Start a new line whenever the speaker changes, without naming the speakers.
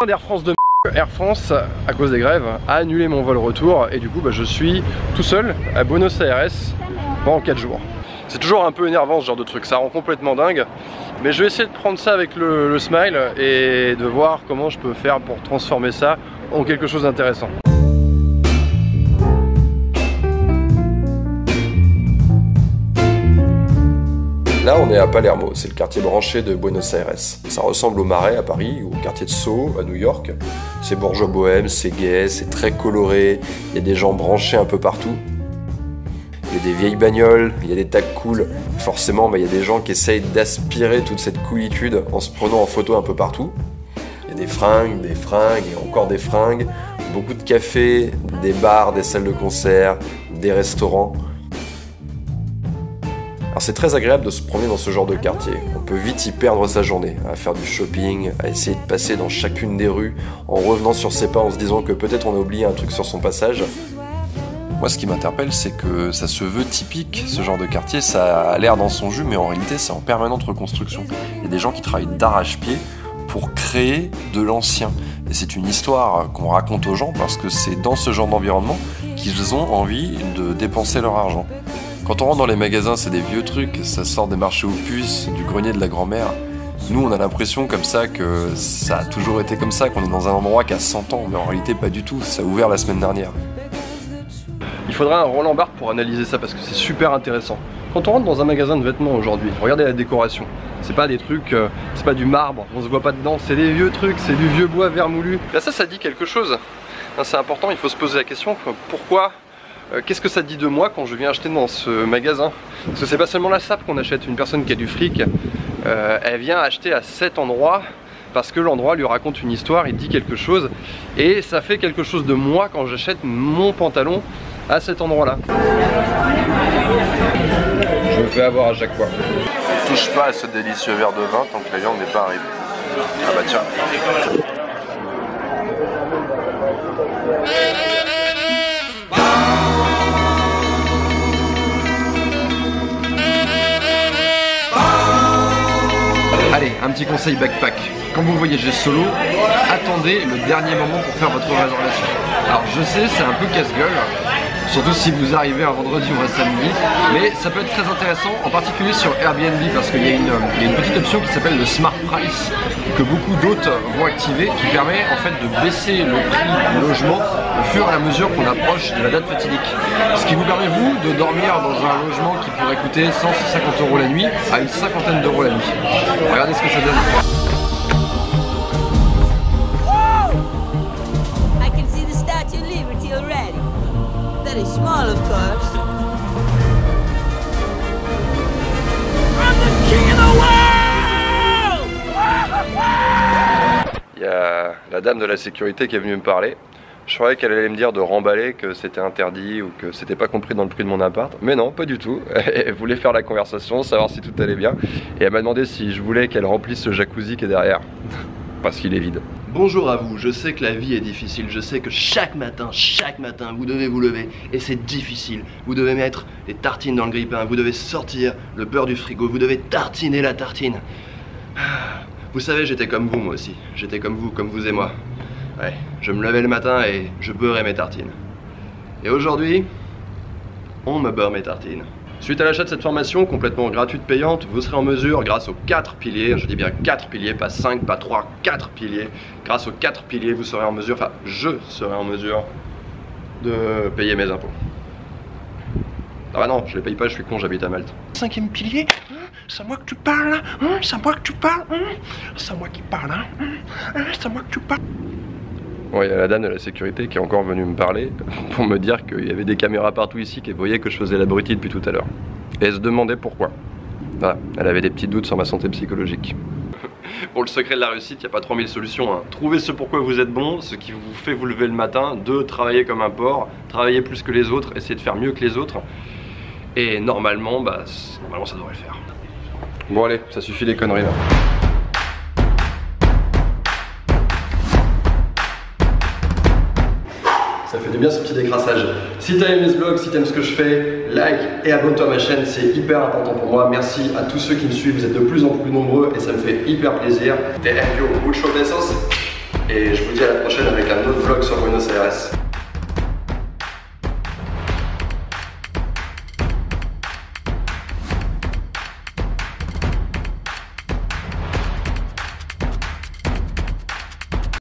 d'Air France de Air France, à cause des grèves, a annulé mon vol retour et du coup je suis tout seul à Buenos Aires pendant 4 jours. C'est toujours un peu énervant ce genre de truc, ça rend complètement dingue. Mais je vais essayer de prendre ça avec le smile et de voir comment je peux faire pour transformer ça en quelque chose d'intéressant. Là on est à Palermo, c'est le quartier branché de Buenos Aires. Ça ressemble au Marais à Paris, ou au quartier de Soho à New York. C'est bourgeois bohème, c'est gai, c'est très coloré, il y a des gens branchés un peu partout. Il y a des vieilles bagnoles, il y a des tags cool. Forcément, il y a des gens qui essayent d'aspirer toute cette coolitude en se prenant en photo un peu partout. Il y a des fringues et encore des fringues. Beaucoup de cafés, des bars, des salles de concert, des restaurants. Alors c'est très agréable de se promener dans ce genre de quartier. On peut vite y perdre sa journée, à faire du shopping, à essayer de passer dans chacune des rues, en revenant sur ses pas en se disant que peut-être on a oublié un truc sur son passage. Moi ce qui m'interpelle c'est que ça se veut typique, ce genre de quartier, ça a l'air dans son jus mais en réalité c'est en permanente reconstruction. Il y a des gens qui travaillent d'arrache-pied pour créer de l'ancien. Et c'est une histoire qu'on raconte aux gens parce que c'est dans ce genre d'environnement qu'ils ont envie de dépenser leur argent. Quand on rentre dans les magasins, c'est des vieux trucs, ça sort des marchés aux puces, du grenier de la grand-mère. Nous, on a l'impression comme ça que ça a toujours été comme ça, qu'on est dans un endroit qui a 100 ans, mais en réalité pas du tout, ça a ouvert la semaine dernière. Il faudra un Roland Barthes pour analyser ça parce que c'est super intéressant. Quand on rentre dans un magasin de vêtements aujourd'hui, regardez la décoration. C'est pas des trucs, c'est pas du marbre, on se voit pas dedans, c'est des vieux trucs, c'est du vieux bois vermoulu. Là ça dit quelque chose. C'est important, il faut se poser la question, pourquoi qu'est-ce que ça dit de moi quand je viens acheter dans ce magasin? Parce que c'est pas seulement la sape qu'on achète, une personne qui a du fric, elle vient acheter à cet endroit parce que l'endroit lui raconte une histoire, il dit quelque chose et ça fait quelque chose de moi quand j'achète mon pantalon à cet endroit-là. Je me fais avoir à chaque fois. Touche pas à ce délicieux verre de vin tant que la viande n'est pas arrivée. Ah bah tiens. Allez, un petit conseil backpack. Quand vous voyagez solo, attendez le dernier moment pour faire votre réservation. Alors je sais, c'est un peu casse-gueule, surtout si vous arrivez un vendredi ou un samedi, mais ça peut être très intéressant, en particulier sur Airbnb, parce qu'il y a une petite option qui s'appelle le Smart Price, que beaucoup d'hôtes vont activer, qui permet en fait de baisser le prix du logement au fur et à mesure qu'on approche de la date fatidique. Ce qui vous permet, vous, de dormir dans un logement qui pourrait coûter 150 € la nuit à une cinquantaine d'euros la nuit. Regardez ce que ça donne. Small, of course. I'm the king of the world! Il y a la dame de la sécurité qui est venue me parler. Je croyais qu'elle allait me dire de remballer, que c'était interdit ou que c'était pas compris dans le prix de mon appart. Mais non, pas du tout. Elle voulait faire la conversation, savoir si tout allait bien. Et elle m'a demandé si je voulais qu'elle remplisse ce jacuzzi qui est derrière. Parce qu'il est vide. Bonjour à vous, je sais que la vie est difficile, je sais que chaque matin, vous devez vous lever et c'est difficile. Vous devez mettre des tartines dans le grille-pain, vous devez sortir le beurre du frigo, vous devez tartiner la tartine. Vous savez, j'étais comme vous moi aussi, j'étais comme vous et moi. Ouais, je me levais le matin et je beurrais mes tartines. Et aujourd'hui, on me beurre mes tartines. Suite à l'achat de cette formation complètement gratuite payante, vous serez en mesure, grâce aux 4 piliers, je dis bien 4 piliers, pas 5, pas 3, 4 piliers, grâce aux 4 piliers, vous serez en mesure, enfin je serai en mesure de payer mes impôts. Ah bah non, je les paye pas, je suis con, j'habite à Malte. 5e pilier, c'est à moi que tu parles, c'est à moi que tu parles, c'est à moi qui parle, c'est à moi que tu parles. Bon, il y a la dame de la sécurité qui est encore venue me parler pour me dire qu'il y avait des caméras partout ici qui voyaient que je faisais l'abruti depuis tout à l'heure. Et elle se demandait pourquoi. Voilà, elle avait des petits doutes sur ma santé psychologique. Pour le secret de la réussite, il n'y a pas 3000 solutions. Hein. Trouvez ce pourquoi vous êtes bon, ce qui vous fait vous lever le matin. 2, travailler comme un porc, travailler plus que les autres, essayer de faire mieux que les autres. Et normalement, normalement ça devrait le faire. Bon allez, ça suffit les conneries là. Ça fait du bien ce petit décrassage. Si t'as aimé ce vlog, si t'aimes ce que je fais, like et abonne-toi à ma chaîne, c'est hyper important pour moi. Merci à tous ceux qui me suivent, vous êtes de plus en plus nombreux et ça me fait hyper plaisir. Te envío mucho besos et dis à la prochaine avec un autre vlog sur Buenos Aires.